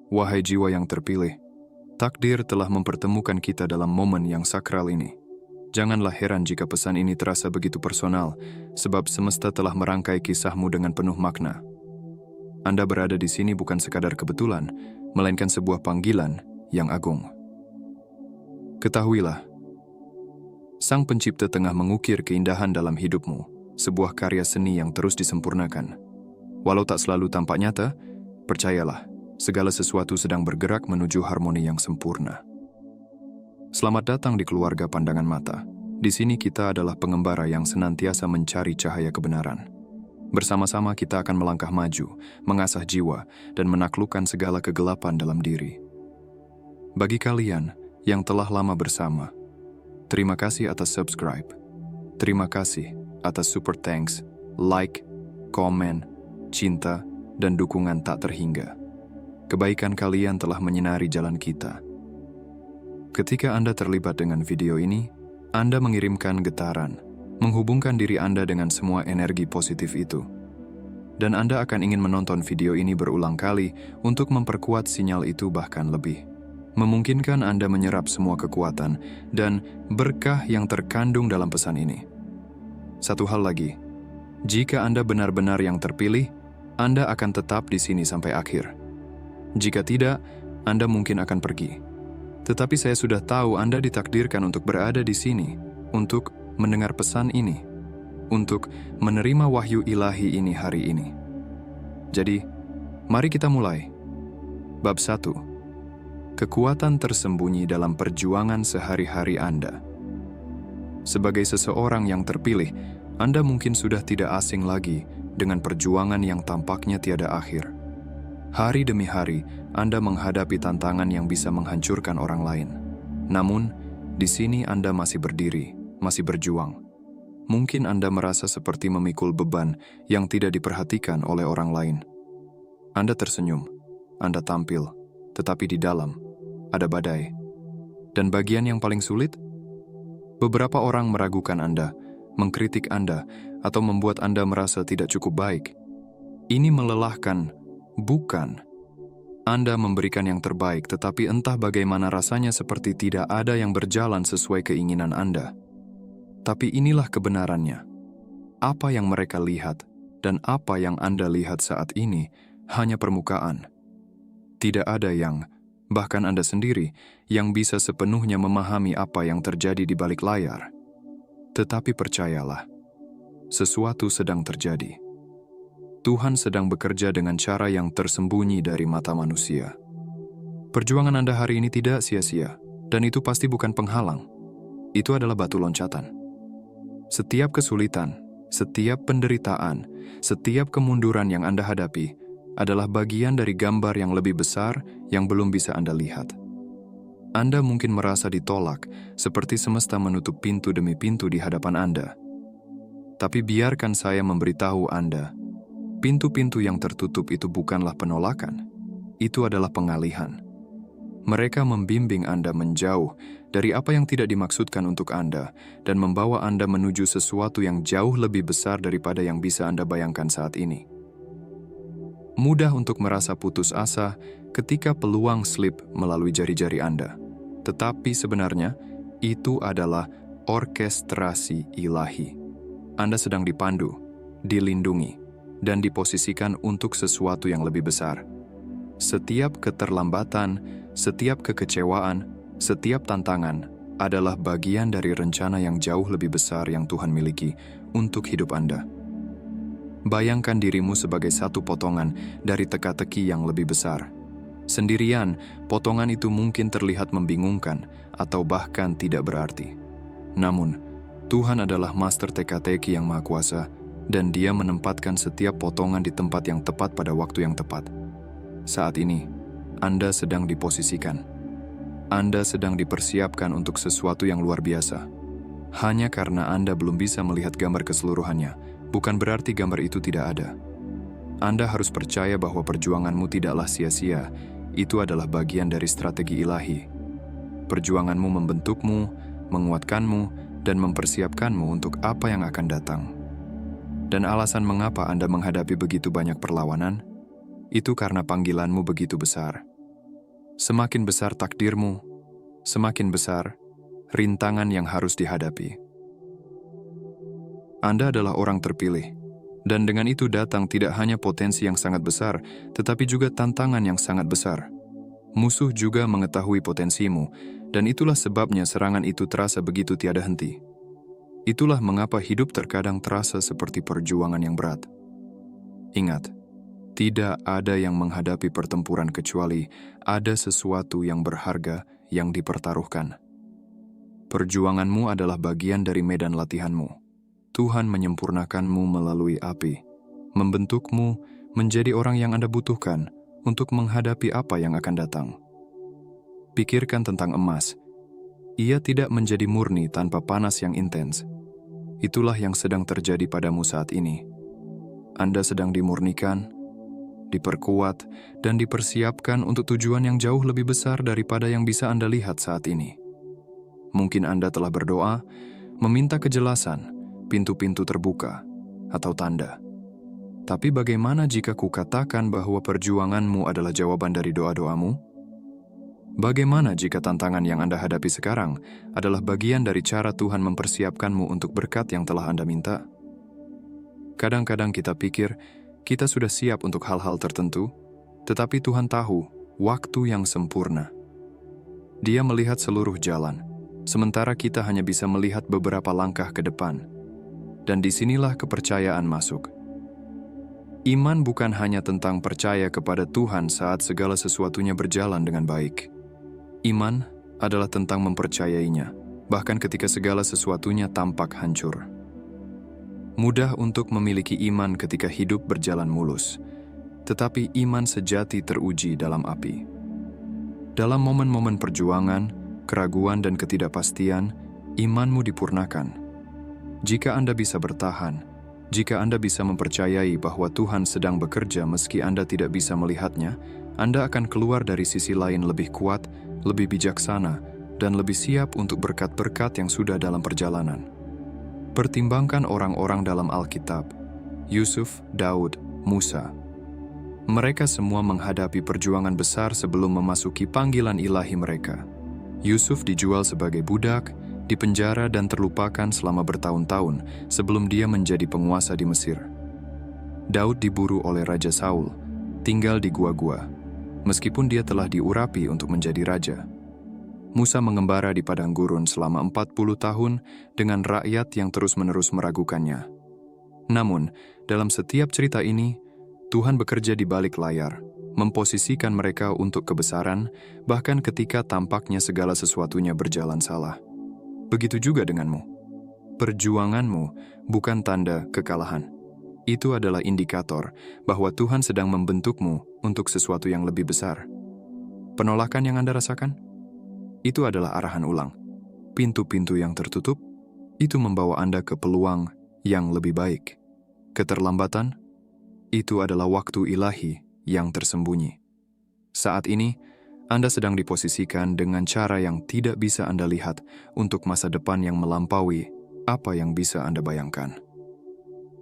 Wahai jiwa yang terpilih, takdir telah mempertemukan kita dalam momen yang sakral ini. Janganlah heran jika pesan ini terasa begitu personal, sebab semesta telah merangkai kisahmu dengan penuh makna. Anda berada di sini bukan sekadar kebetulan, melainkan sebuah panggilan yang agung. Ketahuilah, Sang Pencipta tengah mengukir keindahan dalam hidupmu, sebuah karya seni yang terus disempurnakan. Walau tak selalu tampak nyata, percayalah, segala sesuatu sedang bergerak menuju harmoni yang sempurna. Selamat datang di keluarga pandangan mata. Di sini kita adalah pengembara yang senantiasa mencari cahaya kebenaran. Bersama-sama kita akan melangkah maju, mengasah jiwa, dan menaklukkan segala kegelapan dalam diri. Bagi kalian yang telah lama bersama, terima kasih atas subscribe. Terima kasih atas super thanks, like, komen, cinta, dan dukungan tak terhingga. Kebaikan kalian telah menyinari jalan kita. Ketika Anda terlibat dengan video ini, Anda mengirimkan getaran, menghubungkan diri Anda dengan semua energi positif itu. Dan Anda akan ingin menonton video ini berulang kali untuk memperkuat sinyal itu bahkan lebih. Memungkinkan Anda menyerap semua kekuatan dan berkah yang terkandung dalam pesan ini. Satu hal lagi, jika Anda benar-benar yang terpilih, Anda akan tetap di sini sampai akhir. Jika tidak, Anda mungkin akan pergi. Tetapi saya sudah tahu Anda ditakdirkan untuk berada di sini, untuk mendengar pesan ini, untuk menerima wahyu ilahi ini hari ini. Jadi, mari kita mulai. Bab 1. Kekuatan tersembunyi dalam perjuangan sehari-hari Anda. Sebagai seseorang yang terpilih, Anda mungkin sudah tidak asing lagi dengan perjuangan yang tampaknya tiada akhir. Hari demi hari, Anda menghadapi tantangan yang bisa menghancurkan orang lain. Namun, di sini Anda masih berdiri, masih berjuang. Mungkin Anda merasa seperti memikul beban yang tidak diperhatikan oleh orang lain. Anda tersenyum, Anda tampil, tetapi di dalam ada badai. Dan bagian yang paling sulit? Beberapa orang meragukan Anda, mengkritik Anda, atau membuat Anda merasa tidak cukup baik. Ini melelahkan. Bukan. Anda memberikan yang terbaik, tetapi entah bagaimana rasanya seperti tidak ada yang berjalan sesuai keinginan Anda. Tapi inilah kebenarannya. Apa yang mereka lihat dan apa yang Anda lihat saat ini hanya permukaan. Tidak ada yang, bahkan Anda sendiri, yang bisa sepenuhnya memahami apa yang terjadi di balik layar. Tetapi percayalah, sesuatu sedang terjadi. Tuhan sedang bekerja dengan cara yang tersembunyi dari mata manusia. Perjuangan Anda hari ini tidak sia-sia, dan itu pasti bukan penghalang. Itu adalah batu loncatan. Setiap kesulitan, setiap penderitaan, setiap kemunduran yang Anda hadapi adalah bagian dari gambar yang lebih besar yang belum bisa Anda lihat. Anda mungkin merasa ditolak, seperti semesta menutup pintu demi pintu di hadapan Anda. Tapi biarkan saya memberitahu Anda, pintu-pintu yang tertutup itu bukanlah penolakan, itu adalah pengalihan. Mereka membimbing Anda menjauh dari apa yang tidak dimaksudkan untuk Anda dan membawa Anda menuju sesuatu yang jauh lebih besar daripada yang bisa Anda bayangkan saat ini. Mudah untuk merasa putus asa ketika peluang slip melalui jari-jari Anda. Tetapi sebenarnya, itu adalah orkestrasi ilahi. Anda sedang dipandu, dilindungi, dan diposisikan untuk sesuatu yang lebih besar. Setiap keterlambatan, setiap kekecewaan, setiap tantangan adalah bagian dari rencana yang jauh lebih besar yang Tuhan miliki untuk hidup Anda. Bayangkan dirimu sebagai satu potongan dari teka-teki yang lebih besar. Sendirian, potongan itu mungkin terlihat membingungkan atau bahkan tidak berarti. Namun, Tuhan adalah master teka-teki yang maha kuasa, dan Dia menempatkan setiap potongan di tempat yang tepat pada waktu yang tepat. Saat ini, Anda sedang diposisikan. Anda sedang dipersiapkan untuk sesuatu yang luar biasa. Hanya karena Anda belum bisa melihat gambar keseluruhannya, bukan berarti gambar itu tidak ada. Anda harus percaya bahwa perjuanganmu tidaklah sia-sia. Itu adalah bagian dari strategi ilahi. Perjuanganmu membentukmu, menguatkanmu, dan mempersiapkanmu untuk apa yang akan datang. Dan alasan mengapa Anda menghadapi begitu banyak perlawanan, itu karena panggilanmu begitu besar. Semakin besar takdirmu, semakin besar rintangan yang harus dihadapi. Anda adalah orang terpilih, dan dengan itu datang tidak hanya potensi yang sangat besar, tetapi juga tantangan yang sangat besar. Musuh juga mengetahui potensimu, dan itulah sebabnya serangan itu terasa begitu tiada henti. Itulah mengapa hidup terkadang terasa seperti perjuangan yang berat. Ingat, tidak ada yang menghadapi pertempuran kecuali ada sesuatu yang berharga yang dipertaruhkan. Perjuanganmu adalah bagian dari medan latihanmu. Tuhan menyempurnakanmu melalui api, membentukmu menjadi orang yang Anda butuhkan untuk menghadapi apa yang akan datang. Pikirkan tentang emas. Ia tidak menjadi murni tanpa panas yang intens. Itulah yang sedang terjadi padamu saat ini. Anda sedang dimurnikan, diperkuat, dan dipersiapkan untuk tujuan yang jauh lebih besar daripada yang bisa Anda lihat saat ini. Mungkin Anda telah berdoa, meminta kejelasan, pintu-pintu terbuka, atau tanda. Tapi bagaimana jika kukatakan bahwa perjuanganmu adalah jawaban dari doa-doamu? Bagaimana jika tantangan yang Anda hadapi sekarang adalah bagian dari cara Tuhan mempersiapkanmu untuk berkat yang telah Anda minta? Kadang-kadang kita pikir, kita sudah siap untuk hal-hal tertentu, tetapi Tuhan tahu waktu yang sempurna. Dia melihat seluruh jalan, sementara kita hanya bisa melihat beberapa langkah ke depan. Dan disinilah kepercayaan masuk. Iman bukan hanya tentang percaya kepada Tuhan saat segala sesuatunya berjalan dengan baik. Iman adalah tentang mempercayainya, bahkan ketika segala sesuatunya tampak hancur. Mudah untuk memiliki iman ketika hidup berjalan mulus, tetapi iman sejati teruji dalam api. Dalam momen-momen perjuangan, keraguan dan ketidakpastian, imanmu dipurnakan. Jika Anda bisa bertahan, jika Anda bisa mempercayai bahwa Tuhan sedang bekerja meski Anda tidak bisa melihatnya, Anda akan keluar dari sisi lain lebih kuat, lebih bijaksana, dan lebih siap untuk berkat-berkat yang sudah dalam perjalanan. Pertimbangkan orang-orang dalam Alkitab, Yusuf, Daud, Musa. Mereka semua menghadapi perjuangan besar sebelum memasuki panggilan ilahi mereka. Yusuf dijual sebagai budak, dipenjara dan terlupakan selama bertahun-tahun sebelum dia menjadi penguasa di Mesir. Daud diburu oleh Raja Saul, tinggal di gua-gua, meskipun dia telah diurapi untuk menjadi raja. Musa mengembara di padang gurun selama 40 tahun dengan rakyat yang terus-menerus meragukannya. Namun, dalam setiap cerita ini, Tuhan bekerja di balik layar, memposisikan mereka untuk kebesaran, bahkan ketika tampaknya segala sesuatunya berjalan salah. Begitu juga denganmu. Perjuanganmu bukan tanda kekalahan. Itu adalah indikator bahwa Tuhan sedang membentukmu untuk sesuatu yang lebih besar. Penolakan yang Anda rasakan? Itu adalah arahan ulang. Pintu-pintu yang tertutup, itu membawa Anda ke peluang yang lebih baik. Keterlambatan, itu adalah waktu ilahi yang tersembunyi. Saat ini, Anda sedang diposisikan dengan cara yang tidak bisa Anda lihat untuk masa depan yang melampaui apa yang bisa Anda bayangkan.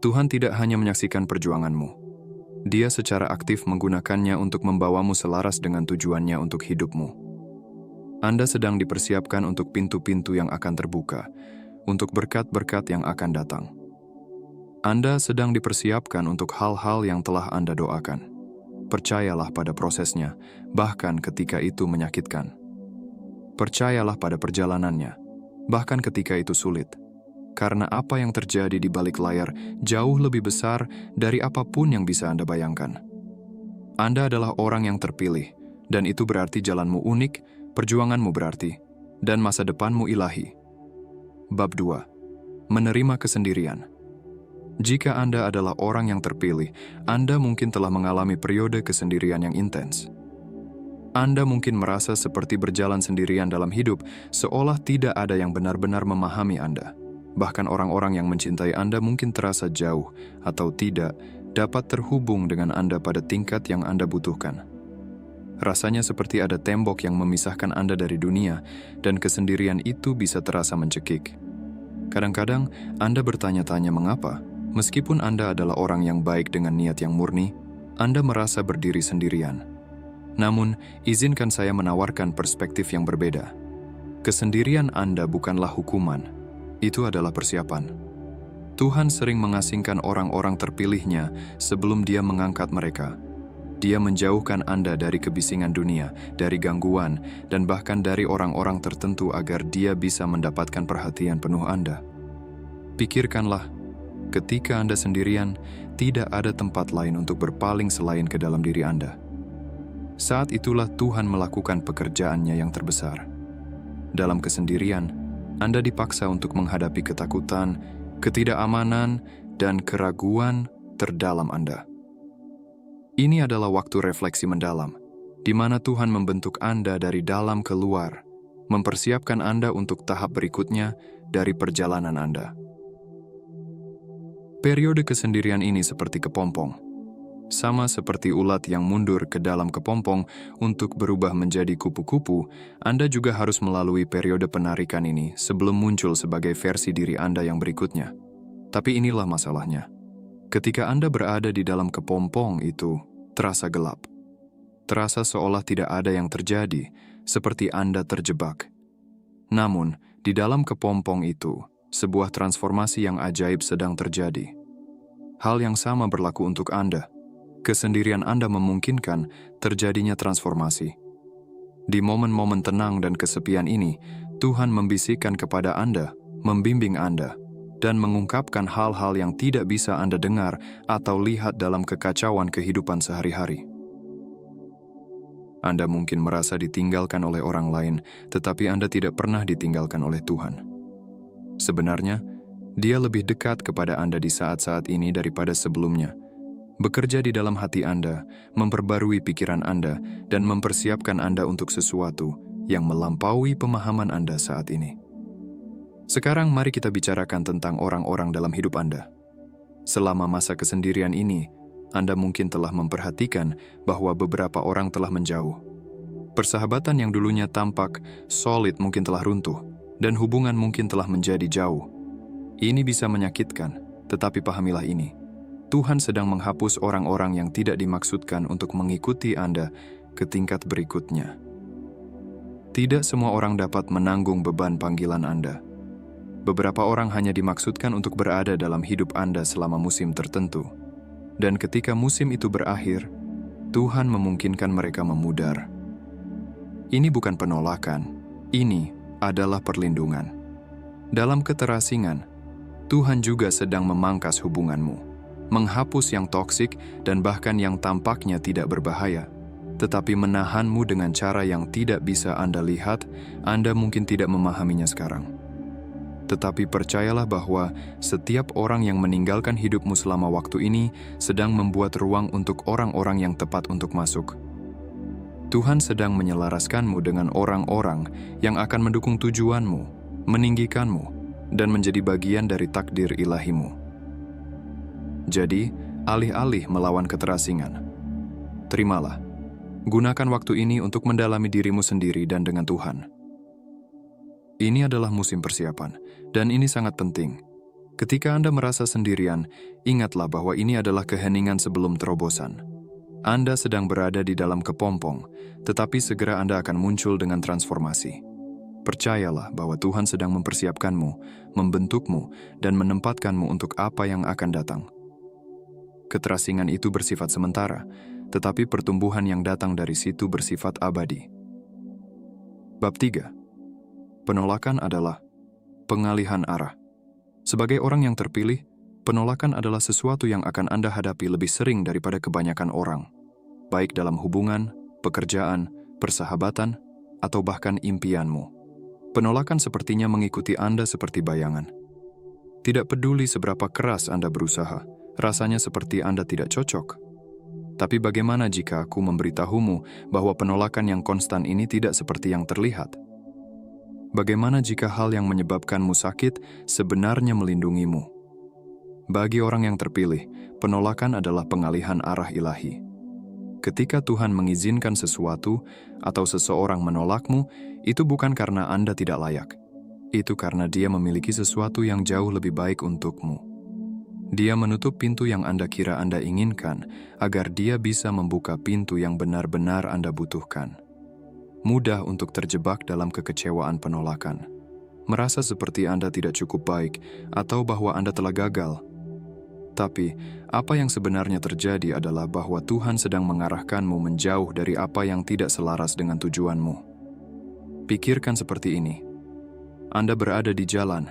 Tuhan tidak hanya menyaksikan perjuanganmu. Dia secara aktif menggunakannya untuk membawamu selaras dengan tujuannya untuk hidupmu. Anda sedang dipersiapkan untuk pintu-pintu yang akan terbuka, untuk berkat-berkat yang akan datang. Anda sedang dipersiapkan untuk hal-hal yang telah Anda doakan. Percayalah pada prosesnya, bahkan ketika itu menyakitkan. Percayalah pada perjalanannya, bahkan ketika itu sulit. Karena apa yang terjadi di balik layar jauh lebih besar dari apapun yang bisa Anda bayangkan. Anda adalah orang yang terpilih, dan itu berarti jalanmu unik, perjuanganmu berarti, dan masa depanmu ilahi. Bab 2. Menerima kesendirian. Jika Anda adalah orang yang terpilih, Anda mungkin telah mengalami periode kesendirian yang intens. Anda mungkin merasa seperti berjalan sendirian dalam hidup, seolah tidak ada yang benar-benar memahami Anda. Bahkan orang-orang yang mencintai Anda mungkin terasa jauh atau tidak dapat terhubung dengan Anda pada tingkat yang Anda butuhkan. Rasanya seperti ada tembok yang memisahkan Anda dari dunia, dan kesendirian itu bisa terasa mencekik. Kadang-kadang Anda bertanya-tanya mengapa, meskipun Anda adalah orang yang baik dengan niat yang murni, Anda merasa berdiri sendirian. Namun, izinkan saya menawarkan perspektif yang berbeda. Kesendirian Anda bukanlah hukuman, itu adalah persiapan. Tuhan sering mengasingkan orang-orang terpilihnya sebelum Dia mengangkat mereka. Dia menjauhkan Anda dari kebisingan dunia, dari gangguan, dan bahkan dari orang-orang tertentu agar Dia bisa mendapatkan perhatian penuh Anda. Pikirkanlah, ketika Anda sendirian, tidak ada tempat lain untuk berpaling selain ke dalam diri Anda. Saat itulah Tuhan melakukan pekerjaannya yang terbesar. Dalam kesendirian, Anda dipaksa untuk menghadapi ketakutan, ketidakamanan, dan keraguan terdalam Anda. Ini adalah waktu refleksi mendalam, di mana Tuhan membentuk Anda dari dalam keluar, mempersiapkan Anda untuk tahap berikutnya dari perjalanan Anda. Periode kesendirian ini seperti kepompong. Sama seperti ulat yang mundur ke dalam kepompong untuk berubah menjadi kupu-kupu, Anda juga harus melalui periode penarikan ini sebelum muncul sebagai versi diri Anda yang berikutnya. Tapi inilah masalahnya. Ketika Anda berada di dalam kepompong itu, terasa gelap. Terasa seolah tidak ada yang terjadi, seperti Anda terjebak. Namun, di dalam kepompong itu, sebuah transformasi yang ajaib sedang terjadi. Hal yang sama berlaku untuk Anda. Kesendirian Anda memungkinkan terjadinya transformasi. Di momen-momen tenang dan kesepian ini, Tuhan membisikkan kepada Anda, membimbing Anda, dan mengungkapkan hal-hal yang tidak bisa Anda dengar atau lihat dalam kekacauan kehidupan sehari-hari. Anda mungkin merasa ditinggalkan oleh orang lain, tetapi Anda tidak pernah ditinggalkan oleh Tuhan. Sebenarnya, Dia lebih dekat kepada Anda di saat-saat ini daripada sebelumnya. Bekerja di dalam hati Anda, memperbarui pikiran Anda, dan mempersiapkan Anda untuk sesuatu yang melampaui pemahaman Anda saat ini. Sekarang mari kita bicarakan tentang orang-orang dalam hidup Anda. Selama masa kesendirian ini, Anda mungkin telah memperhatikan bahwa beberapa orang telah menjauh. Persahabatan yang dulunya tampak solid mungkin telah runtuh, dan hubungan mungkin telah menjadi jauh. Ini bisa menyakitkan, tetapi pahamilah ini. Tuhan sedang menghapus orang-orang yang tidak dimaksudkan untuk mengikuti Anda ke tingkat berikutnya. Tidak semua orang dapat menanggung beban panggilan Anda. Beberapa orang hanya dimaksudkan untuk berada dalam hidup Anda selama musim tertentu. Dan ketika musim itu berakhir, Tuhan memungkinkan mereka memudar. Ini bukan penolakan, ini adalah perlindungan. Dalam keterasingan, Tuhan juga sedang memangkas hubunganmu. Menghapus yang toksik dan bahkan yang tampaknya tidak berbahaya, tetapi menahanmu dengan cara yang tidak bisa Anda lihat. Anda mungkin tidak memahaminya sekarang. Tetapi percayalah bahwa setiap orang yang meninggalkan hidupmu selama waktu ini sedang membuat ruang untuk orang-orang yang tepat untuk masuk. Tuhan sedang menyelaraskanmu dengan orang-orang yang akan mendukung tujuanmu, meninggikanmu, dan menjadi bagian dari takdir ilahimu. Jadi, alih-alih melawan keterasingan, terimalah. Gunakan waktu ini untuk mendalami dirimu sendiri dan dengan Tuhan. Ini adalah musim persiapan, dan ini sangat penting. Ketika Anda merasa sendirian, ingatlah bahwa ini adalah keheningan sebelum terobosan. Anda sedang berada di dalam kepompong, tetapi segera Anda akan muncul dengan transformasi. Percayalah bahwa Tuhan sedang mempersiapkanmu, membentukmu, dan menempatkanmu untuk apa yang akan datang. Keterasingan itu bersifat sementara, tetapi pertumbuhan yang datang dari situ bersifat abadi. Bab 3. Penolakan adalah pengalihan arah. Sebagai orang yang terpilih, penolakan adalah sesuatu yang akan Anda hadapi lebih sering daripada kebanyakan orang, baik dalam hubungan, pekerjaan, persahabatan, atau bahkan impianmu. Penolakan sepertinya mengikuti Anda seperti bayangan. Tidak peduli seberapa keras Anda berusaha, rasanya seperti Anda tidak cocok. Tapi bagaimana jika aku memberitahumu bahwa penolakan yang konstan ini tidak seperti yang terlihat? Bagaimana jika hal yang menyebabkanmu sakit sebenarnya melindungimu? Bagi orang yang terpilih, penolakan adalah pengalihan arah ilahi. Ketika Tuhan mengizinkan sesuatu atau seseorang menolakmu, itu bukan karena Anda tidak layak. Itu karena Dia memiliki sesuatu yang jauh lebih baik untukmu. Dia menutup pintu yang Anda kira Anda inginkan, agar Dia bisa membuka pintu yang benar-benar Anda butuhkan. Mudah untuk terjebak dalam kekecewaan penolakan. Merasa seperti Anda tidak cukup baik, atau bahwa Anda telah gagal. Tapi, apa yang sebenarnya terjadi adalah bahwa Tuhan sedang mengarahkanmu menjauh dari apa yang tidak selaras dengan tujuanmu. Pikirkan seperti ini. Anda berada di jalan,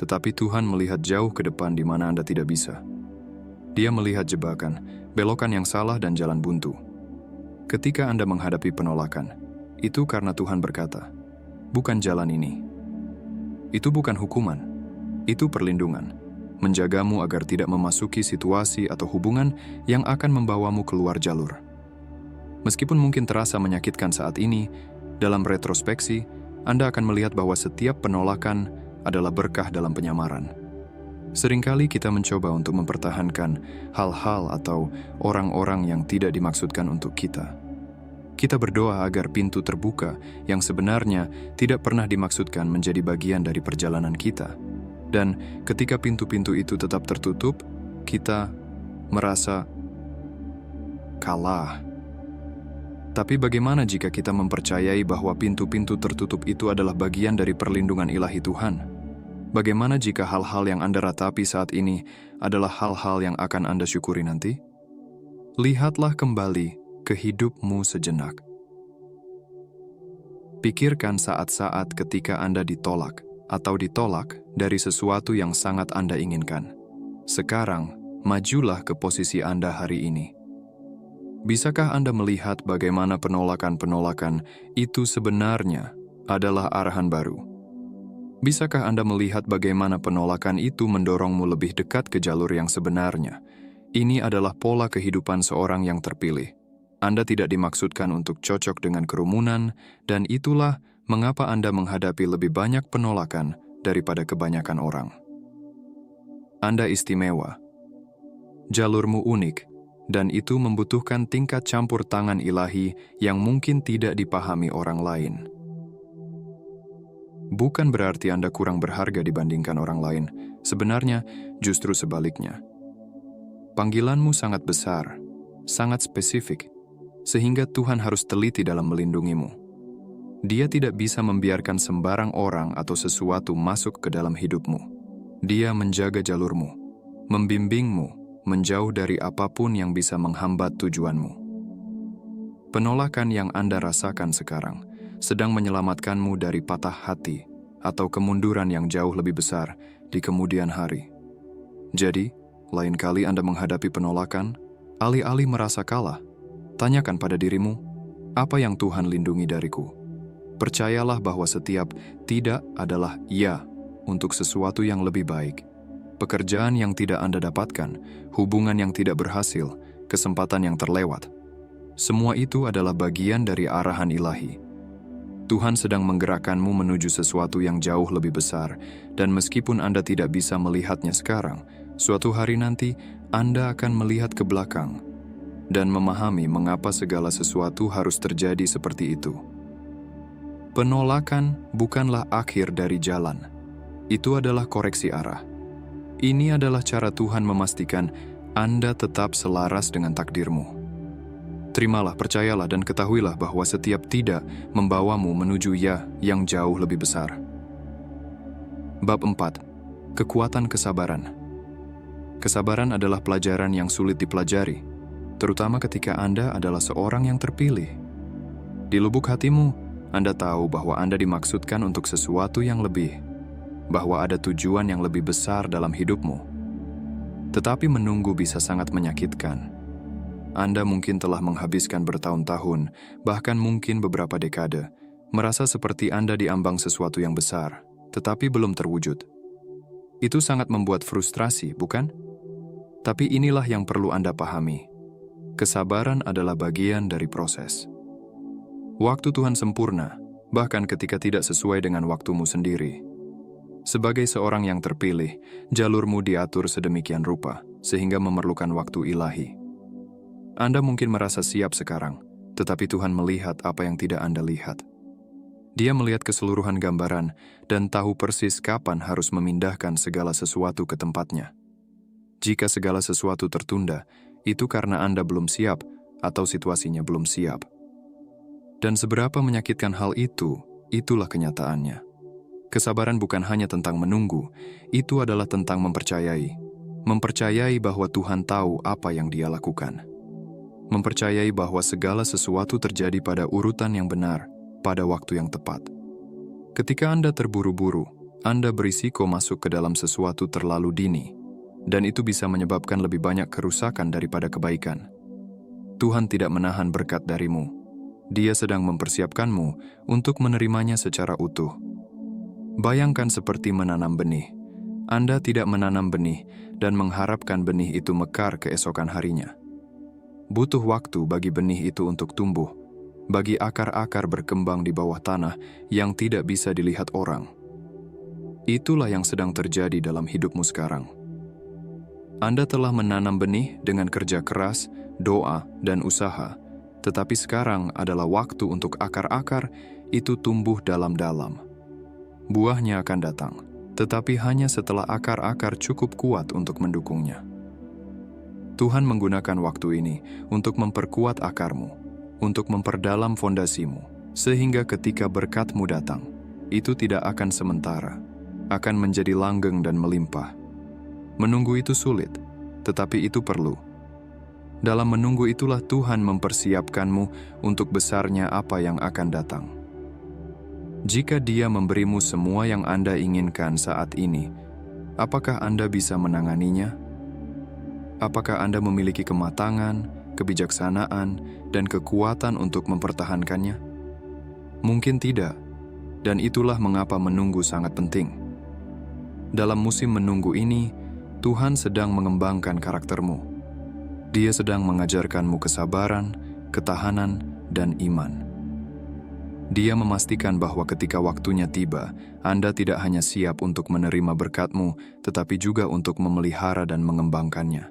tetapi Tuhan melihat jauh ke depan di mana Anda tidak bisa. Dia melihat jebakan, belokan yang salah dan jalan buntu. Ketika Anda menghadapi penolakan, itu karena Tuhan berkata, bukan jalan ini. Itu bukan hukuman, itu perlindungan. Menjagamu agar tidak memasuki situasi atau hubungan yang akan membawamu keluar jalur. Meskipun mungkin terasa menyakitkan saat ini, dalam retrospeksi, Anda akan melihat bahwa setiap penolakan adalah berkah dalam penyamaran. Seringkali kita mencoba untuk mempertahankan hal-hal atau orang-orang yang tidak dimaksudkan untuk kita. Kita berdoa agar pintu terbuka yang sebenarnya tidak pernah dimaksudkan menjadi bagian dari perjalanan kita. Dan ketika pintu-pintu itu tetap tertutup, kita merasa kalah. Tapi bagaimana jika kita mempercayai bahwa pintu-pintu tertutup itu adalah bagian dari perlindungan ilahi Tuhan? Bagaimana jika hal-hal yang Anda ratapi saat ini adalah hal-hal yang akan Anda syukuri nanti? Lihatlah kembali ke hidupmu sejenak. Pikirkan saat-saat ketika Anda ditolak atau ditolak dari sesuatu yang sangat Anda inginkan. Sekarang, majulah ke posisi Anda hari ini. Bisakah Anda melihat bagaimana penolakan-penolakan itu sebenarnya adalah arahan baru? Bisakah Anda melihat bagaimana penolakan itu mendorongmu lebih dekat ke jalur yang sebenarnya? Ini adalah pola kehidupan seorang yang terpilih. Anda tidak dimaksudkan untuk cocok dengan kerumunan, dan itulah mengapa Anda menghadapi lebih banyak penolakan daripada kebanyakan orang. Anda istimewa. Jalurmu unik. Dan itu membutuhkan tingkat campur tangan ilahi yang mungkin tidak dipahami orang lain. Bukan berarti Anda kurang berharga dibandingkan orang lain, sebenarnya justru sebaliknya. Panggilanmu sangat besar, sangat spesifik, sehingga Tuhan harus teliti dalam melindungimu. Dia tidak bisa membiarkan sembarang orang atau sesuatu masuk ke dalam hidupmu. Dia menjaga jalurmu, membimbingmu, menjauh dari apapun yang bisa menghambat tujuanmu. Penolakan yang Anda rasakan sekarang sedang menyelamatkanmu dari patah hati atau kemunduran yang jauh lebih besar di kemudian hari. Jadi, lain kali Anda menghadapi penolakan, alih-alih merasa kalah, tanyakan pada dirimu, apa yang Tuhan lindungi dariku? Percayalah bahwa setiap tidak adalah ya untuk sesuatu yang lebih baik. Pekerjaan yang tidak Anda dapatkan, hubungan yang tidak berhasil, kesempatan yang terlewat. Semua itu adalah bagian dari arahan ilahi. Tuhan sedang menggerakkanmu menuju sesuatu yang jauh lebih besar, dan meskipun Anda tidak bisa melihatnya sekarang, suatu hari nanti Anda akan melihat ke belakang dan memahami mengapa segala sesuatu harus terjadi seperti itu. Penolakan bukanlah akhir dari jalan. Itu adalah koreksi arah. Ini adalah cara Tuhan memastikan Anda tetap selaras dengan takdirmu. Terimalah, percayalah, dan ketahuilah bahwa setiap tidak membawamu menuju ya yang jauh lebih besar. Bab 4. Kekuatan kesabaran. Kesabaran adalah pelajaran yang sulit dipelajari, terutama ketika Anda adalah seorang yang terpilih. Di lubuk hatimu, Anda tahu bahwa Anda dimaksudkan untuk sesuatu yang lebih, bahwa ada tujuan yang lebih besar dalam hidupmu. Tetapi menunggu bisa sangat menyakitkan. Anda mungkin telah menghabiskan bertahun-tahun, bahkan mungkin beberapa dekade, merasa seperti Anda diambang sesuatu yang besar, tetapi belum terwujud. Itu sangat membuat frustrasi, bukan? Tapi inilah yang perlu Anda pahami. Kesabaran adalah bagian dari proses. Waktu Tuhan sempurna, bahkan ketika tidak sesuai dengan waktumu sendiri. Sebagai seorang yang terpilih, jalurmu diatur sedemikian rupa, sehingga memerlukan waktu ilahi. Anda mungkin merasa siap sekarang, tetapi Tuhan melihat apa yang tidak Anda lihat. Dia melihat keseluruhan gambaran dan tahu persis kapan harus memindahkan segala sesuatu ke tempatnya. Jika segala sesuatu tertunda, itu karena Anda belum siap atau situasinya belum siap. Dan seberapa menyakitkan hal itu, itulah kenyataannya. Kesabaran bukan hanya tentang menunggu, itu adalah tentang mempercayai. Mempercayai bahwa Tuhan tahu apa yang Dia lakukan. Mempercayai bahwa segala sesuatu terjadi pada urutan yang benar, pada waktu yang tepat. Ketika Anda terburu-buru, Anda berisiko masuk ke dalam sesuatu terlalu dini, dan itu bisa menyebabkan lebih banyak kerusakan daripada kebaikan. Tuhan tidak menahan berkat darimu. Dia sedang mempersiapkanmu untuk menerimanya secara utuh. Bayangkan seperti menanam benih. Anda tidak menanam benih dan mengharapkan benih itu mekar keesokan harinya. Butuh waktu bagi benih itu untuk tumbuh, bagi akar-akar berkembang di bawah tanah yang tidak bisa dilihat orang. Itulah yang sedang terjadi dalam hidupmu sekarang. Anda telah menanam benih dengan kerja keras, doa, dan usaha, tetapi sekarang adalah waktu untuk akar-akar itu tumbuh dalam-dalam. Buahnya akan datang, tetapi hanya setelah akar-akar cukup kuat untuk mendukungnya. Tuhan menggunakan waktu ini untuk memperkuat akarmu, untuk memperdalam fondasimu, sehingga ketika berkat-Mu datang, itu tidak akan sementara, akan menjadi langgeng dan melimpah. Menunggu itu sulit, tetapi itu perlu. Dalam menunggu itulah Tuhan mempersiapkanmu untuk besarnya apa yang akan datang. Jika Dia memberimu semua yang Anda inginkan saat ini, apakah Anda bisa menanganinya? Apakah Anda memiliki kematangan, kebijaksanaan, dan kekuatan untuk mempertahankannya? Mungkin tidak, dan itulah mengapa menunggu sangat penting. Dalam musim menunggu ini, Tuhan sedang mengembangkan karaktermu. Dia sedang mengajarkanmu kesabaran, ketahanan, dan iman. Dia memastikan bahwa ketika waktunya tiba, Anda tidak hanya siap untuk menerima berkat-Mu, tetapi juga untuk memelihara dan mengembangkannya.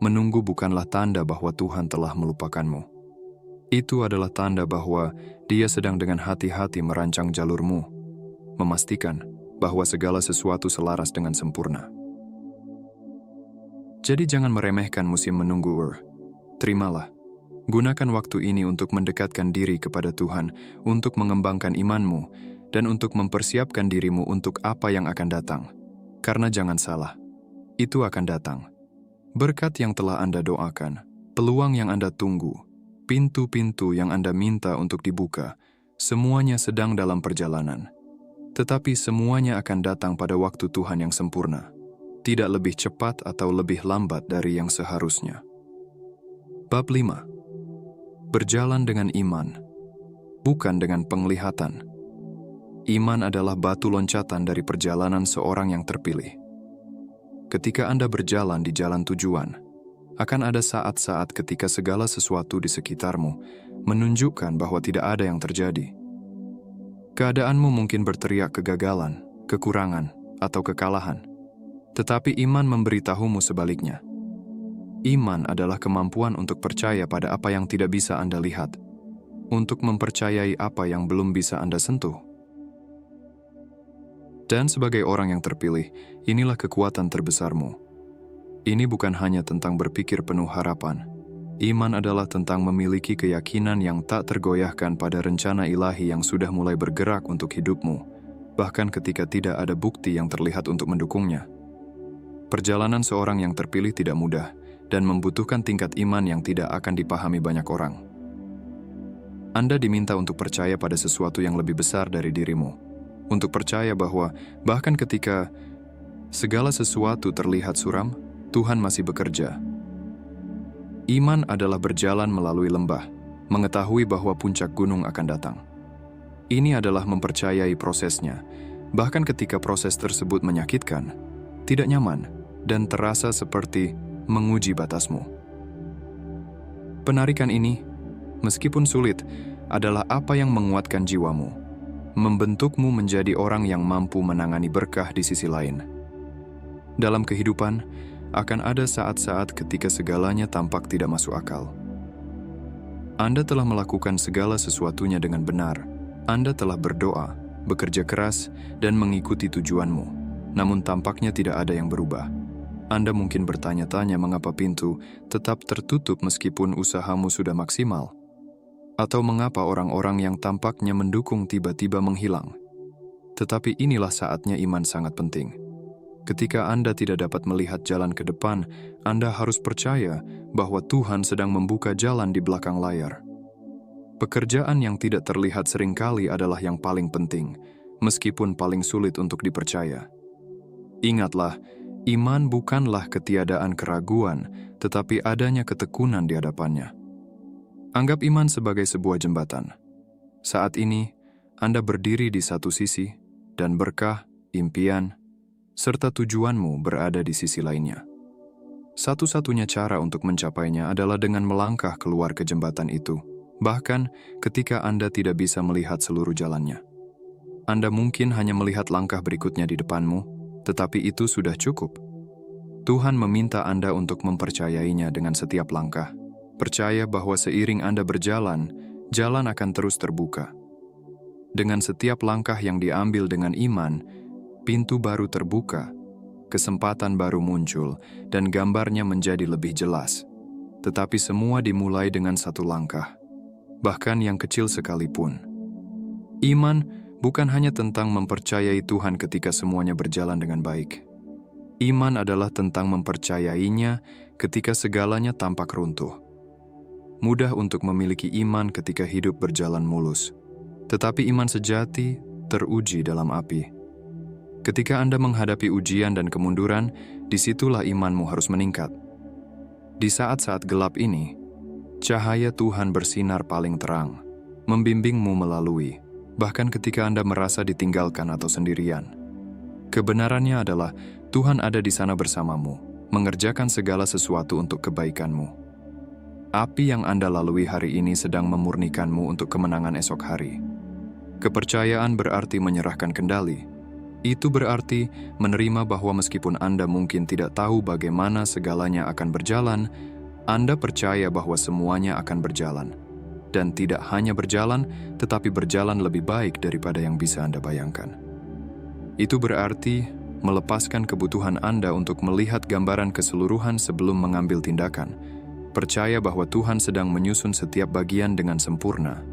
Menunggu bukanlah tanda bahwa Tuhan telah melupakanmu. Itu adalah tanda bahwa Dia sedang dengan hati-hati merancang jalurmu, memastikan bahwa segala sesuatu selaras dengan sempurna. Jadi jangan meremehkan musim menunggu. Terimalah. Gunakan waktu ini untuk mendekatkan diri kepada Tuhan, untuk mengembangkan imanmu, dan untuk mempersiapkan dirimu untuk apa yang akan datang. Karena jangan salah, itu akan datang. Berkat yang telah Anda doakan, peluang yang Anda tunggu, pintu-pintu yang Anda minta untuk dibuka, semuanya sedang dalam perjalanan. Tetapi semuanya akan datang pada waktu Tuhan yang sempurna. Tidak lebih cepat atau lebih lambat dari yang seharusnya. Bab 5. Berjalan dengan iman, bukan dengan penglihatan. Iman adalah batu loncatan dari perjalanan seorang yang terpilih. Ketika Anda berjalan di jalan tujuan, akan ada saat-saat ketika segala sesuatu di sekitarmu menunjukkan bahwa tidak ada yang terjadi. Keadaanmu mungkin berteriak kegagalan, kekurangan, atau kekalahan. Tetapi iman memberitahumu sebaliknya. Iman adalah kemampuan untuk percaya pada apa yang tidak bisa Anda lihat, untuk mempercayai apa yang belum bisa Anda sentuh. Dan sebagai orang yang terpilih, inilah kekuatan terbesarmu. Ini bukan hanya tentang berpikir penuh harapan. Iman adalah tentang memiliki keyakinan yang tak tergoyahkan pada rencana ilahi yang sudah mulai bergerak untuk hidupmu, bahkan ketika tidak ada bukti yang terlihat untuk mendukungnya. Perjalanan seorang yang terpilih tidak mudah dan membutuhkan tingkat iman yang tidak akan dipahami banyak orang. Anda diminta untuk percaya pada sesuatu yang lebih besar dari dirimu, untuk percaya bahwa bahkan ketika segala sesuatu terlihat suram, Tuhan masih bekerja. Iman adalah berjalan melalui lembah, mengetahui bahwa puncak gunung akan datang. Ini adalah mempercayai prosesnya, bahkan ketika proses tersebut menyakitkan, tidak nyaman, dan terasa seperti menguji batasmu. Penarikan ini, meskipun sulit, adalah apa yang menguatkan jiwamu, membentukmu menjadi orang yang mampu menangani berkah di sisi lain. Dalam kehidupan, akan ada saat-saat ketika segalanya tampak tidak masuk akal. Anda telah melakukan segala sesuatunya dengan benar. Anda telah berdoa, bekerja keras, dan mengikuti tujuanmu, namun tampaknya tidak ada yang berubah. Anda mungkin bertanya-tanya mengapa pintu tetap tertutup meskipun usahamu sudah maksimal, atau mengapa orang-orang yang tampaknya mendukung tiba-tiba menghilang. Tetapi inilah saatnya iman sangat penting. Ketika Anda tidak dapat melihat jalan ke depan, Anda harus percaya bahwa Tuhan sedang membuka jalan di belakang layar. Pekerjaan yang tidak terlihat seringkali adalah yang paling penting, meskipun paling sulit untuk dipercaya. Ingatlah, iman bukanlah ketiadaan keraguan, tetapi adanya ketekunan di hadapannya. Anggap iman sebagai sebuah jembatan. Saat ini, Anda berdiri di satu sisi, dan berkah, impian, serta tujuanmu berada di sisi lainnya. Satu-satunya cara untuk mencapainya adalah dengan melangkah keluar ke jembatan itu, bahkan ketika Anda tidak bisa melihat seluruh jalannya. Anda mungkin hanya melihat langkah berikutnya di depanmu, tetapi itu sudah cukup. Tuhan meminta Anda untuk mempercayainya dengan setiap langkah. Percaya bahwa seiring Anda berjalan, jalan akan terus terbuka. Dengan setiap langkah yang diambil dengan iman, pintu baru terbuka, kesempatan baru muncul, dan gambarnya menjadi lebih jelas. Tetapi semua dimulai dengan satu langkah, bahkan yang kecil sekalipun. Iman bukan hanya tentang mempercayai Tuhan ketika semuanya berjalan dengan baik. Iman adalah tentang mempercayainya ketika segalanya tampak runtuh. Mudah untuk memiliki iman ketika hidup berjalan mulus, tetapi iman sejati teruji dalam api. Ketika Anda menghadapi ujian dan kemunduran, disitulah imanmu harus meningkat. Di saat-saat gelap ini, cahaya Tuhan bersinar paling terang, membimbingmu melalui, bahkan ketika Anda merasa ditinggalkan atau sendirian. Kebenarannya adalah Tuhan ada di sana bersamamu, mengerjakan segala sesuatu untuk kebaikanmu. Api yang Anda lalui hari ini sedang memurnikanmu untuk kemenangan esok hari. Kepercayaan berarti menyerahkan kendali. Itu berarti menerima bahwa meskipun Anda mungkin tidak tahu bagaimana segalanya akan berjalan, Anda percaya bahwa semuanya akan berjalan. Dan tidak hanya berjalan, tetapi berjalan lebih baik daripada yang bisa Anda bayangkan. Itu berarti melepaskan kebutuhan Anda untuk melihat gambaran keseluruhan sebelum mengambil tindakan. Percaya bahwa Tuhan sedang menyusun setiap bagian dengan sempurna,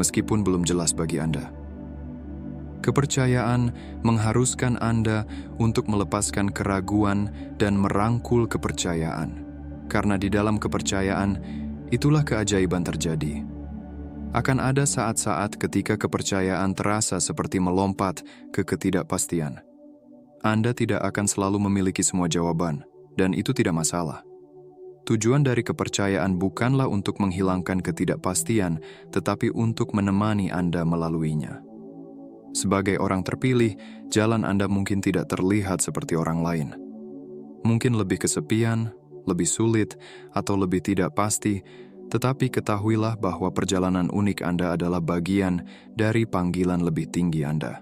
meskipun belum jelas bagi Anda. Kepercayaan mengharuskan Anda untuk melepaskan keraguan dan merangkul kepercayaan. Karena di dalam kepercayaan, itulah keajaiban terjadi. Akan ada saat-saat ketika kepercayaan terasa seperti melompat ke ketidakpastian. Anda tidak akan selalu memiliki semua jawaban, dan itu tidak masalah. Tujuan dari kepercayaan bukanlah untuk menghilangkan ketidakpastian, tetapi untuk menemani Anda melaluinya. Sebagai orang terpilih, jalan Anda mungkin tidak terlihat seperti orang lain. Mungkin lebih kesepian, lebih sulit, atau lebih tidak pasti, tetapi ketahuilah bahwa perjalanan unik Anda adalah bagian dari panggilan lebih tinggi Anda.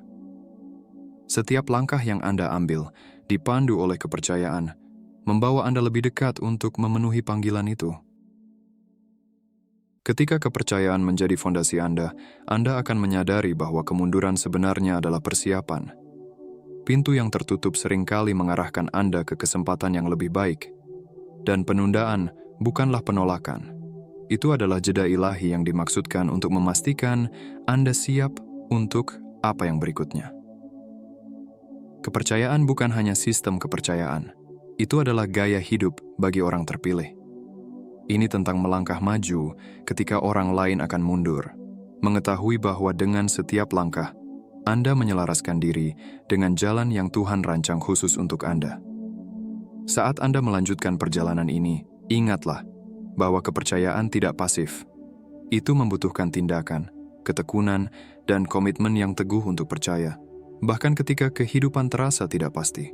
Setiap langkah yang Anda ambil, dipandu oleh kepercayaan, membawa Anda lebih dekat untuk memenuhi panggilan itu. Ketika kepercayaan menjadi fondasi Anda akan menyadari bahwa kemunduran sebenarnya adalah persiapan. Pintu yang tertutup seringkali mengarahkan Anda ke kesempatan yang lebih baik. Dan penundaan bukanlah penolakan. Itu adalah jeda ilahi yang dimaksudkan untuk memastikan Anda siap untuk apa yang berikutnya. Kepercayaan bukan hanya sistem kepercayaan. Itu adalah gaya hidup bagi orang terpilih. Ini tentang melangkah maju ketika orang lain akan mundur. Mengetahui bahwa dengan setiap langkah, Anda menyelaraskan diri dengan jalan yang Tuhan rancang khusus untuk Anda. Saat Anda melanjutkan perjalanan ini, ingatlah bahwa kepercayaan tidak pasif. Itu membutuhkan tindakan, ketekunan, dan komitmen yang teguh untuk percaya, bahkan ketika kehidupan terasa tidak pasti.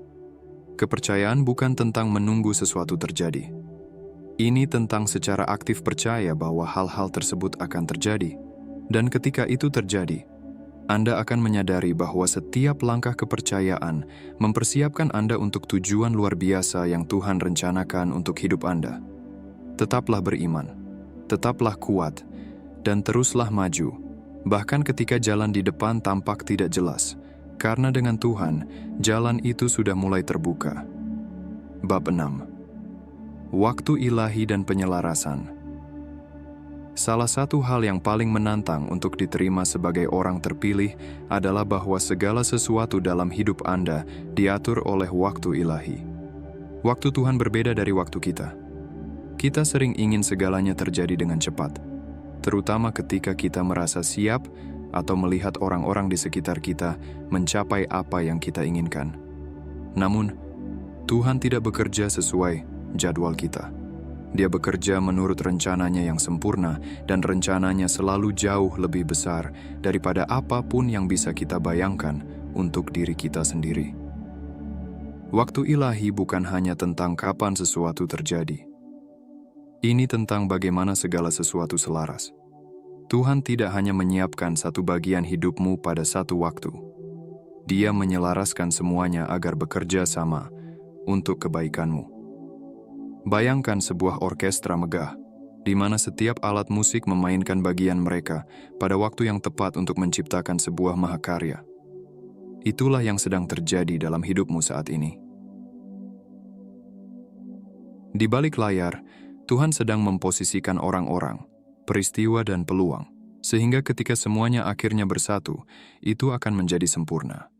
Kepercayaan bukan tentang menunggu sesuatu terjadi. Ini tentang secara aktif percaya bahwa hal-hal tersebut akan terjadi. Dan ketika itu terjadi, Anda akan menyadari bahwa setiap langkah kepercayaan mempersiapkan Anda untuk tujuan luar biasa yang Tuhan rencanakan untuk hidup Anda. Tetaplah beriman, tetaplah kuat, dan teruslah maju, bahkan ketika jalan di depan tampak tidak jelas. Karena dengan Tuhan, jalan itu sudah mulai terbuka. Bab 6. Waktu ilahi dan penyelarasan. Salah satu hal yang paling menantang untuk diterima sebagai orang terpilih adalah bahwa segala sesuatu dalam hidup Anda diatur oleh waktu ilahi. Waktu Tuhan berbeda dari waktu kita. Kita sering ingin segalanya terjadi dengan cepat, terutama ketika kita merasa siap atau melihat orang-orang di sekitar kita mencapai apa yang kita inginkan. Namun, Tuhan tidak bekerja sesuai jadwal kita. Dia bekerja menurut rencananya yang sempurna, dan rencananya selalu jauh lebih besar daripada apapun yang bisa kita bayangkan untuk diri kita sendiri. Waktu ilahi bukan hanya tentang kapan sesuatu terjadi. Ini tentang bagaimana segala sesuatu selaras. Tuhan tidak hanya menyiapkan satu bagian hidupmu pada satu waktu. Dia menyelaraskan semuanya agar bekerja sama untuk kebaikanmu. Bayangkan sebuah orkestra megah, di mana setiap alat musik memainkan bagian mereka pada waktu yang tepat untuk menciptakan sebuah mahakarya. Itulah yang sedang terjadi dalam hidupmu saat ini. Di balik layar, Tuhan sedang memposisikan orang-orang, peristiwa dan peluang, sehingga ketika semuanya akhirnya bersatu, itu akan menjadi sempurna.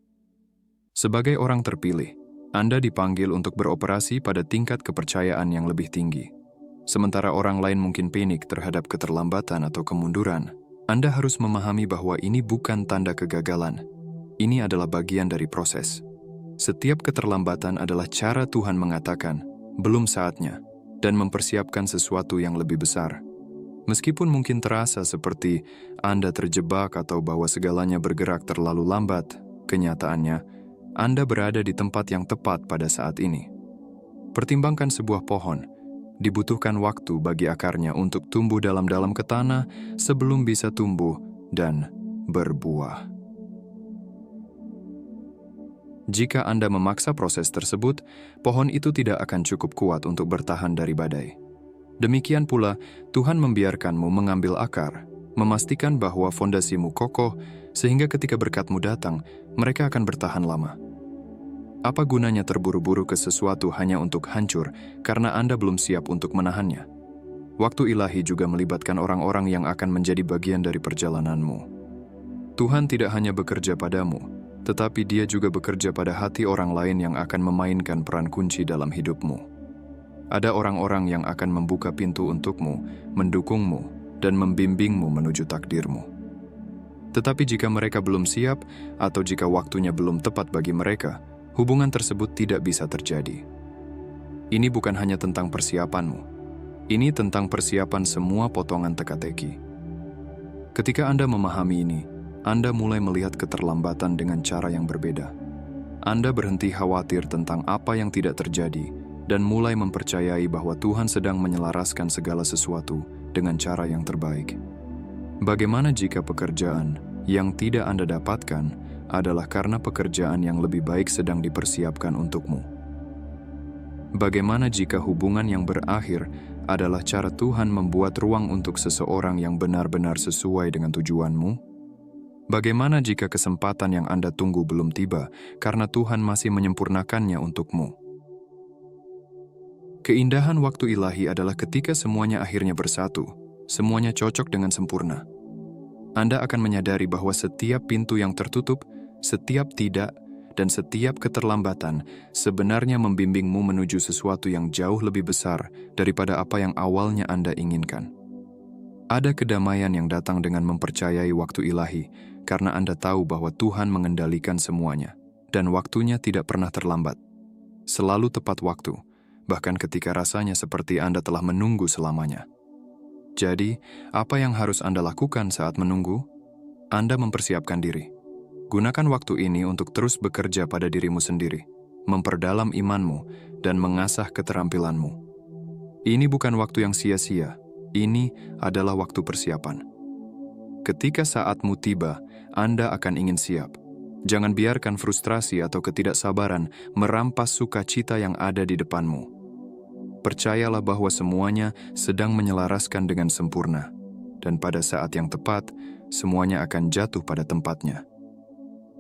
Sebagai orang terpilih, Anda dipanggil untuk beroperasi pada tingkat kepercayaan yang lebih tinggi. Sementara orang lain mungkin panik terhadap keterlambatan atau kemunduran, Anda harus memahami bahwa ini bukan tanda kegagalan. Ini adalah bagian dari proses. Setiap keterlambatan adalah cara Tuhan mengatakan, belum saatnya, dan mempersiapkan sesuatu yang lebih besar. Meskipun mungkin terasa seperti Anda terjebak atau bahwa segalanya bergerak terlalu lambat, kenyataannya, Anda berada di tempat yang tepat pada saat ini. Pertimbangkan sebuah pohon, dibutuhkan waktu bagi akarnya untuk tumbuh dalam-dalam ke tanah sebelum bisa tumbuh dan berbuah. Jika Anda memaksa proses tersebut, pohon itu tidak akan cukup kuat untuk bertahan dari badai. Demikian pula, Tuhan membiarkanmu mengambil akar, memastikan bahwa fondasimu kokoh, sehingga ketika berkat-Mu datang, mereka akan bertahan lama. Apa gunanya terburu-buru ke sesuatu hanya untuk hancur, karena Anda belum siap untuk menahannya? Waktu ilahi juga melibatkan orang-orang yang akan menjadi bagian dari perjalananmu. Tuhan tidak hanya bekerja padamu, tetapi Dia juga bekerja pada hati orang lain yang akan memainkan peran kunci dalam hidupmu. Ada orang-orang yang akan membuka pintu untukmu, mendukungmu, dan membimbingmu menuju takdirmu. Tetapi jika mereka belum siap, atau jika waktunya belum tepat bagi mereka, hubungan tersebut tidak bisa terjadi. Ini bukan hanya tentang persiapanmu. Ini tentang persiapan semua potongan teka-teki. Ketika Anda memahami ini, Anda mulai melihat keterlambatan dengan cara yang berbeda. Anda berhenti khawatir tentang apa yang tidak terjadi dan mulai mempercayai bahwa Tuhan sedang menyelaraskan segala sesuatu dengan cara yang terbaik. Bagaimana jika pekerjaan yang tidak Anda dapatkan adalah karena pekerjaan yang lebih baik sedang dipersiapkan untukmu? Bagaimana jika hubungan yang berakhir adalah cara Tuhan membuat ruang untuk seseorang yang benar-benar sesuai dengan tujuanmu? Bagaimana jika kesempatan yang Anda tunggu belum tiba karena Tuhan masih menyempurnakannya untukmu? Keindahan waktu ilahi adalah ketika semuanya akhirnya bersatu, semuanya cocok dengan sempurna. Anda akan menyadari bahwa setiap pintu yang tertutup, setiap tidak, dan setiap keterlambatan sebenarnya membimbingmu menuju sesuatu yang jauh lebih besar daripada apa yang awalnya Anda inginkan. Ada kedamaian yang datang dengan mempercayai waktu ilahi, karena Anda tahu bahwa Tuhan mengendalikan semuanya, dan waktunya tidak pernah terlambat. Selalu tepat waktu, bahkan ketika rasanya seperti Anda telah menunggu selamanya. Jadi, apa yang harus Anda lakukan saat menunggu? Anda mempersiapkan diri. Gunakan waktu ini untuk terus bekerja pada dirimu sendiri, memperdalam imanmu, dan mengasah keterampilanmu. Ini bukan waktu yang sia-sia. Ini adalah waktu persiapan. Ketika saatmu tiba, Anda akan ingin siap. Jangan biarkan frustrasi atau ketidaksabaran merampas sukacita yang ada di depanmu. Percayalah bahwa semuanya sedang menyelaraskan dengan sempurna, dan pada saat yang tepat, semuanya akan jatuh pada tempatnya.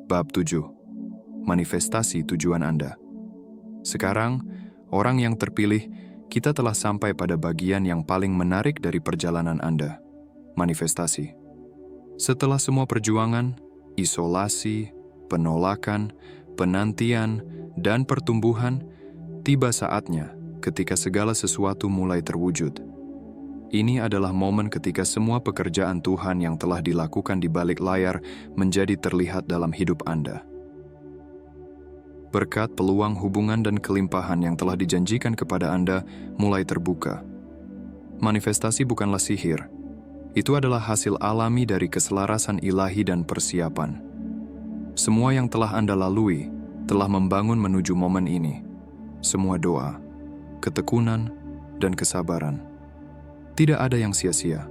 Bab 7. Manifestasi tujuan Anda. Sekarang, Orang yang terpilih, kita telah sampai pada bagian yang paling menarik dari perjalanan Anda, manifestasi. Setelah semua perjuangan, isolasi, penolakan, penantian, dan pertumbuhan, tiba saatnya ketika segala sesuatu mulai terwujud. Ini adalah momen ketika semua pekerjaan Tuhan yang telah dilakukan di balik layar menjadi terlihat dalam hidup Anda. Berkat peluang hubungan dan kelimpahan yang telah dijanjikan kepada Anda mulai terbuka. Manifestasi bukanlah sihir. Itu adalah hasil alami dari keselarasan ilahi dan persiapan. Semua yang telah Anda lalui telah membangun menuju momen ini. Semua doa, ketekunan, dan kesabaran. Tidak ada yang sia-sia.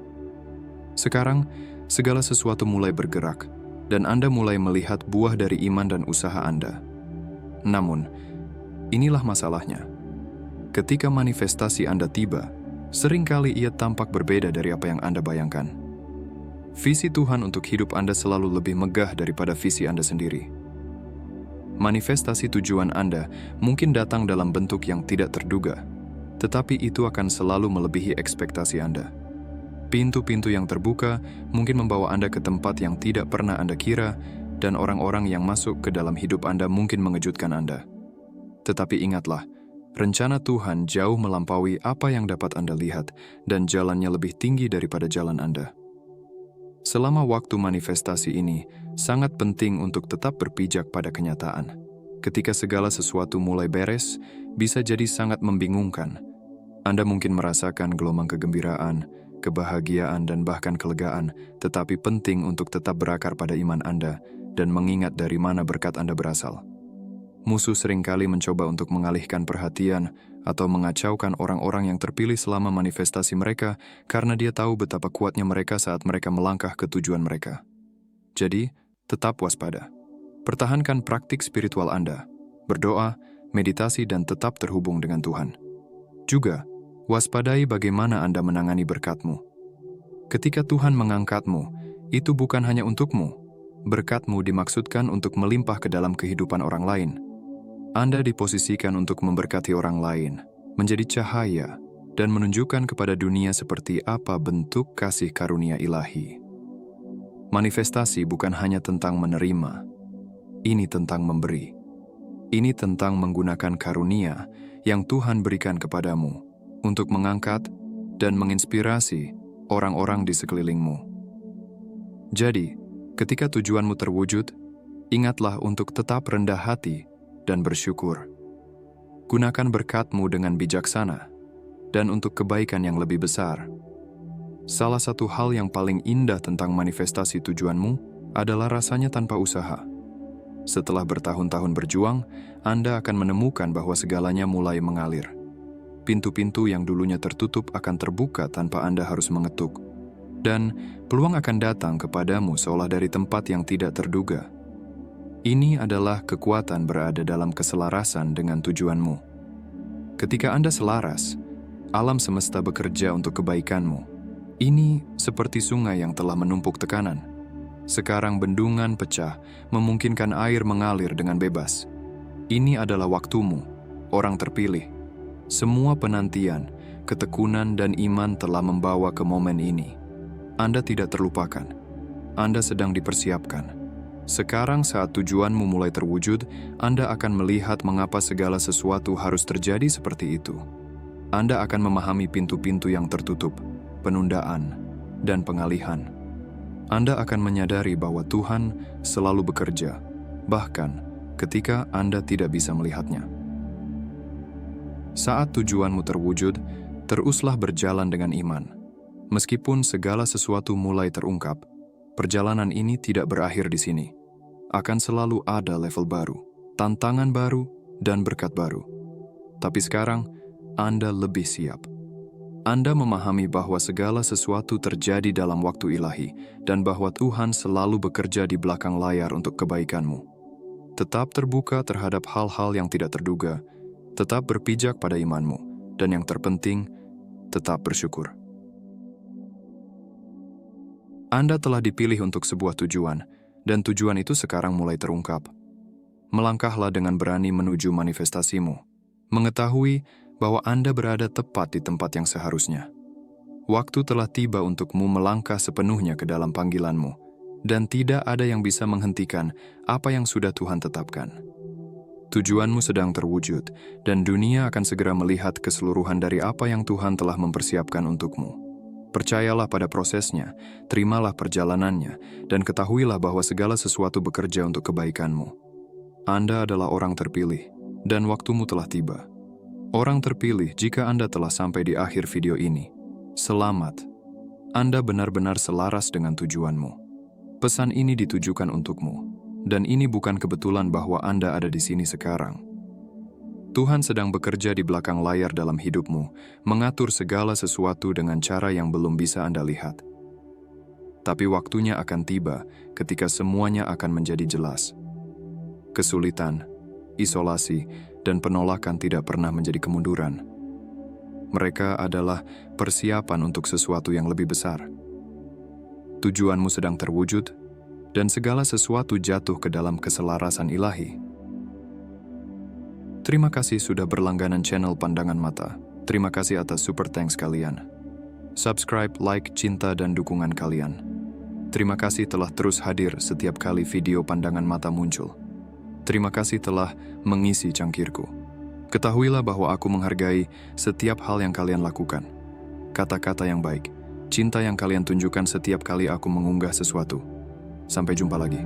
Sekarang, segala sesuatu mulai bergerak, dan Anda mulai melihat buah dari iman dan usaha Anda. Namun, inilah masalahnya. Ketika manifestasi Anda tiba, seringkali ia tampak berbeda dari apa yang Anda bayangkan. Visi Tuhan untuk hidup Anda selalu lebih megah daripada visi Anda sendiri. Manifestasi tujuan Anda mungkin datang dalam bentuk yang tidak terduga, tetapi itu akan selalu melebihi ekspektasi Anda. Pintu-pintu yang terbuka mungkin membawa Anda ke tempat yang tidak pernah Anda kira, dan orang-orang yang masuk ke dalam hidup Anda mungkin mengejutkan Anda. Tetapi ingatlah, rencana Tuhan jauh melampaui apa yang dapat Anda lihat, dan jalannya lebih tinggi daripada jalan Anda. Selama waktu manifestasi ini, sangat penting untuk tetap berpijak pada kenyataan. Ketika segala sesuatu mulai beres, bisa jadi sangat membingungkan. Anda mungkin merasakan gelombang kegembiraan, kebahagiaan, dan bahkan kelegaan, tetapi penting untuk tetap berakar pada iman Anda dan mengingat dari mana berkat Anda berasal. Musuh seringkali mencoba untuk mengalihkan perhatian atau mengacaukan orang-orang yang terpilih selama manifestasi mereka karena dia tahu betapa kuatnya mereka saat mereka melangkah ke tujuan mereka. Jadi, tetap waspada. Pertahankan praktik spiritual Anda, berdoa, meditasi, dan tetap terhubung dengan Tuhan. Juga, waspadai bagaimana Anda menangani berkat-Mu. Ketika Tuhan mengangkat-Mu, itu bukan hanya untuk-Mu. Berkat-Mu dimaksudkan untuk melimpah ke dalam kehidupan orang lain. Anda diposisikan untuk memberkati orang lain, menjadi cahaya, dan menunjukkan kepada dunia seperti apa bentuk kasih karunia ilahi. Manifestasi bukan hanya tentang menerima, ini tentang memberi. Ini tentang menggunakan karunia yang Tuhan berikan kepadamu untuk mengangkat dan menginspirasi orang-orang di sekelilingmu. Jadi, ketika tujuanmu terwujud, ingatlah untuk tetap rendah hati dan bersyukur. Gunakan berkat-Mu dengan bijaksana dan untuk kebaikan yang lebih besar. Salah satu hal yang paling indah tentang manifestasi tujuanmu adalah rasanya tanpa usaha. Setelah bertahun-tahun berjuang, Anda akan menemukan bahwa segalanya mulai mengalir. Pintu-pintu yang dulunya tertutup akan terbuka tanpa Anda harus mengetuk. Dan peluang akan datang kepadamu seolah dari tempat yang tidak terduga. Ini adalah kekuatan berada dalam keselarasan dengan tujuanmu. Ketika Anda selaras, alam semesta bekerja untuk kebaikanmu. Ini seperti sungai yang telah menumpuk tekanan. Sekarang bendungan pecah, memungkinkan air mengalir dengan bebas. Ini adalah waktumu, orang terpilih. Semua penantian, ketekunan, dan iman telah membawa ke momen ini. Anda tidak terlupakan. Anda sedang dipersiapkan. Sekarang saat tujuanmu mulai terwujud, Anda akan melihat mengapa segala sesuatu harus terjadi seperti itu. Anda akan memahami pintu-pintu yang tertutup, penundaan, dan pengalihan. Anda akan menyadari bahwa Tuhan selalu bekerja, bahkan ketika Anda tidak bisa melihatnya. Saat tujuanmu terwujud, teruslah berjalan dengan iman. Meskipun segala sesuatu mulai terungkap, perjalanan ini tidak berakhir di sini. Akan selalu ada level baru, tantangan baru, dan berkat baru. Tapi sekarang, Anda lebih siap. Anda memahami bahwa segala sesuatu terjadi dalam waktu ilahi, dan bahwa Tuhan selalu bekerja di belakang layar untuk kebaikanmu. Tetap terbuka terhadap hal-hal yang tidak terduga, tetap berpijak pada imanmu, dan yang terpenting, tetap bersyukur. Anda telah dipilih untuk sebuah tujuan, dan tujuan itu sekarang mulai terungkap. Melangkahlah dengan berani menuju manifestasimu. Mengetahui bahwa Anda berada tepat di tempat yang seharusnya. Waktu telah tiba untukmu melangkah sepenuhnya ke dalam panggilanmu, dan tidak ada yang bisa menghentikan apa yang sudah Tuhan tetapkan. Tujuanmu sedang terwujud, dan dunia akan segera melihat keseluruhan dari apa yang Tuhan telah mempersiapkan untukmu. Percayalah pada prosesnya, terimalah perjalanannya, dan ketahuilah bahwa segala sesuatu bekerja untuk kebaikanmu. Anda adalah orang terpilih, dan waktumu telah tiba. Orang terpilih jika Anda telah sampai di akhir video ini. Selamat, Anda benar-benar selaras dengan tujuanmu. Pesan ini ditujukan untukmu, dan ini bukan kebetulan bahwa Anda ada di sini sekarang. Tuhan sedang bekerja di belakang layar dalam hidupmu, mengatur segala sesuatu dengan cara yang belum bisa Anda lihat. Tapi waktunya akan tiba ketika semuanya akan menjadi jelas. Kesulitan, isolasi, dan penolakan tidak pernah menjadi kemunduran. Mereka adalah persiapan untuk sesuatu yang lebih besar. Tujuanmu sedang terwujud, dan segala sesuatu jatuh ke dalam keselarasan ilahi. Terima kasih sudah berlangganan channel Pandangan Mata. Terima kasih atas super thanks kalian. Subscribe, like, cinta, dan dukungan kalian. Terima kasih telah terus hadir setiap kali video Pandangan Mata muncul. Terima kasih telah mengisi cangkirku. Ketahuilah bahwa aku menghargai setiap hal yang kalian lakukan. Kata-kata yang baik, cinta yang kalian tunjukkan setiap kali aku mengunggah sesuatu. Sampai jumpa lagi.